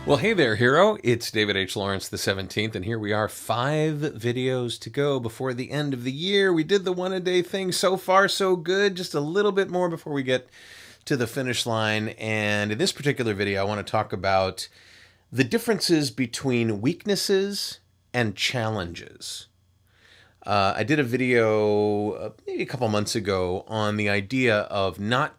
Well, hey there, hero. It's David H. Lawrence the 17th, and here we are, 5 videos to go before the end of the year. We did the one-a-day thing. So far, so good. Just a little bit more before we get to the finish line. And in this particular video, I want to talk about the differences between weaknesses and challenges. I did a video maybe a couple months ago on the idea of not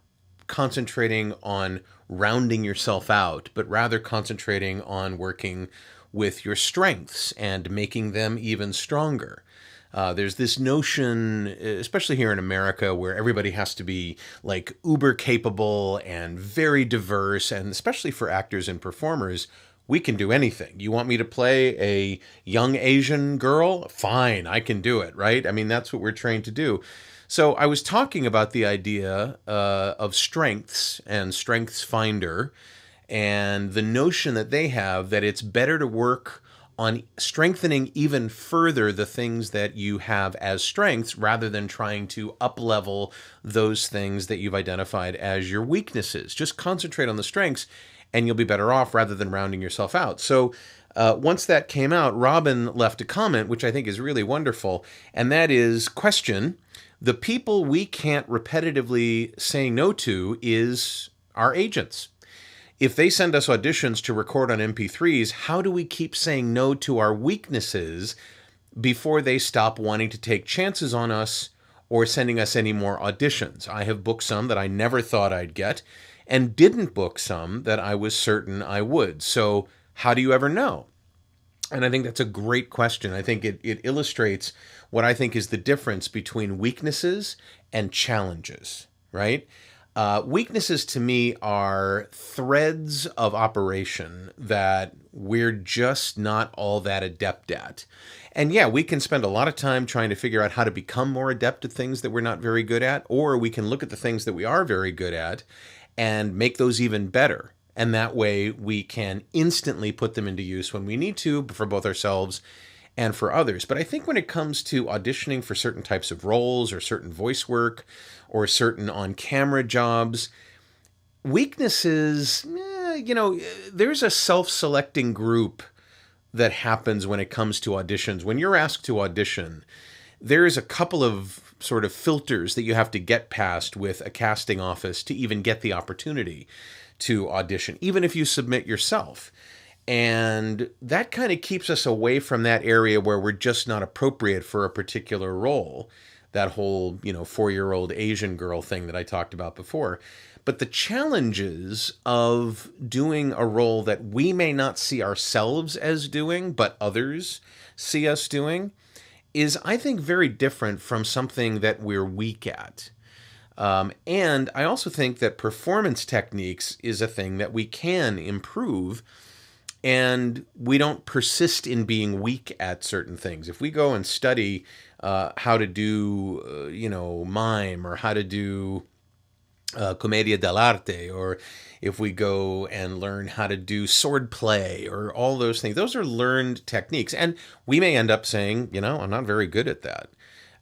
concentrating on rounding yourself out, but rather concentrating on working with your strengths and making them even stronger. There's this notion, especially here in America, where everybody has to be like uber capable and very diverse, and especially for actors and performers, we can do anything. You want me to play a young Asian girl? Fine, I can do it, right? I mean, that's what we're trained to do. So I was talking about the idea of strengths and Strengths Finder and the notion that they have that it's better to work on strengthening even further the things that you have as strengths rather than trying to up-level those things that you've identified as your weaknesses. Just concentrate on the strengths and you'll be better off rather than rounding yourself out. So once that came out, Robyn left a comment, which I think is really wonderful, and that is, question, the people we can't repetitively say no to is our agents. If they send us auditions to record on MP3s, how do we keep saying no to our weaknesses before they stop wanting to take chances on us or sending us any more auditions? I have booked some that I never thought I'd get and didn't book some that I was certain I would. So how do you ever know? And I think that's a great question. I think it illustrates what I think is the difference between weaknesses and challenges, right? Weaknesses to me are threads of operation that we're just not all that adept at. And yeah, we can spend a lot of time trying to figure out how to become more adept at things that we're not very good at, or we can look at the things that we are very good at and make those even better. And that way we can instantly put them into use when we need to for both ourselves and for others. But I think when it comes to auditioning for certain types of roles or certain voice work or certain on-camera jobs, weaknesses, there's a self-selecting group that happens when it comes to auditions. When you're asked to audition, there's a couple of sort of filters that you have to get past with a casting office to even get the opportunity to audition, even if you submit yourself. And that kind of keeps us away from that area where we're just not appropriate for a particular role. That whole, 4-year-old Asian girl thing that I talked about before. But the challenges of doing a role that we may not see ourselves as doing, but others see us doing, is, I think, very different from something that we're weak at. And I also think that performance techniques is a thing that we can improve, and we don't persist in being weak at certain things. If we go and study how to do, mime, or how to do commedia dell'arte, or if we go and learn how to do sword play, or all those things, those are learned techniques. And we may end up saying, I'm not very good at that.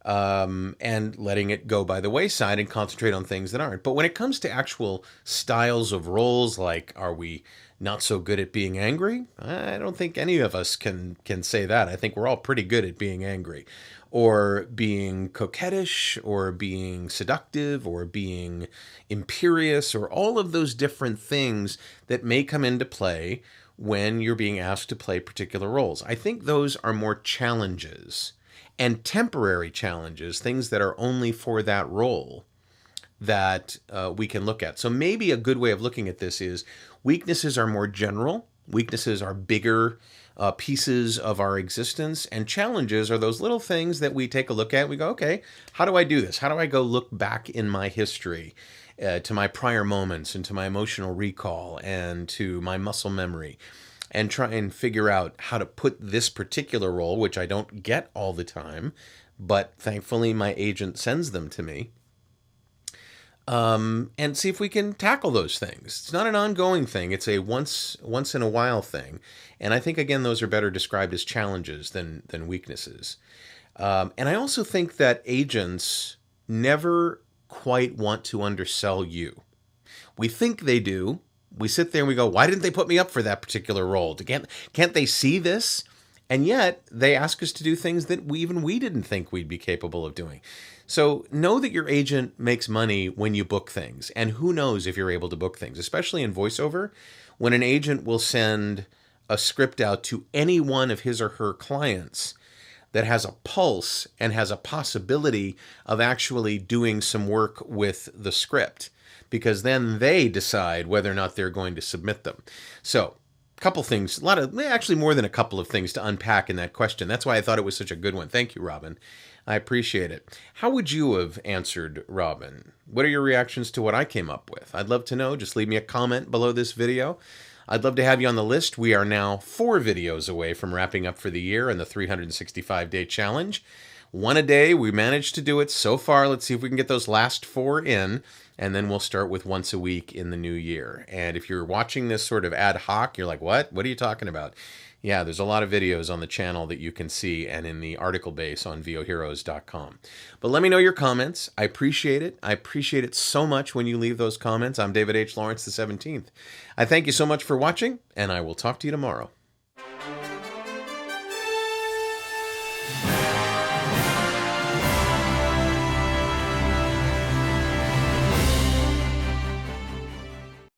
And letting it go by the wayside and concentrate on things that aren't. But when it comes to actual styles of roles, like, are we not so good at being angry? I don't think any of us can say that. I think we're all pretty good at being angry, or being coquettish, or being seductive, or being imperious, or all of those different things that may come into play when you're being asked to play particular roles. I think those are more challenges, and temporary challenges, things that are only for that role, that we can look at. So maybe a good way of looking at this is weaknesses are more general. Weaknesses are bigger pieces of our existence, and challenges are those little things that we take a look at. We go, okay, how do I do this? How do I go look back in my history to my prior moments and to my emotional recall and to my muscle memory, and try and figure out how to put this particular role, which I don't get all the time, but thankfully my agent sends them to me, and see if we can tackle those things. It's not an ongoing thing. It's a once in a while thing. And I think, again, those are better described as challenges than weaknesses. And I also think that agents never quite want to undersell you. We think they do. we sit there and we go, why didn't they put me up for that particular role? Can't they see this? And yet they ask us to do things that we didn't think we'd be capable of doing. So know that your agent makes money when you book things. And who knows if you're able to book things, especially in voiceover, when an agent will send a script out to any one of his or her clients that has a pulse and has a possibility of actually doing some work with the script, because then they decide whether or not they're going to submit them. So, couple things, actually more than a couple of things to unpack in that question. That's why I thought it was such a good one. Thank you, Robyn. I appreciate it. How would you have answered Robyn? What are your reactions to what I came up with? I'd love to know. Just leave me a comment below this video. I'd love to have you on the list. We are now 4 videos away from wrapping up for the year and the 365-day challenge. 1 a day. We managed to do it so far. Let's see if we can get those last 4 in, and then we'll start with once a week in the new year. And if you're watching this sort of ad hoc, you're like, what? What are you talking about? Yeah, there's a lot of videos on the channel that you can see and in the article base on voheroes.com. But let me know your comments. I appreciate it. I appreciate it so much when you leave those comments. I'm David H. Lawrence, the 17th. I thank you so much for watching, and I will talk to you tomorrow.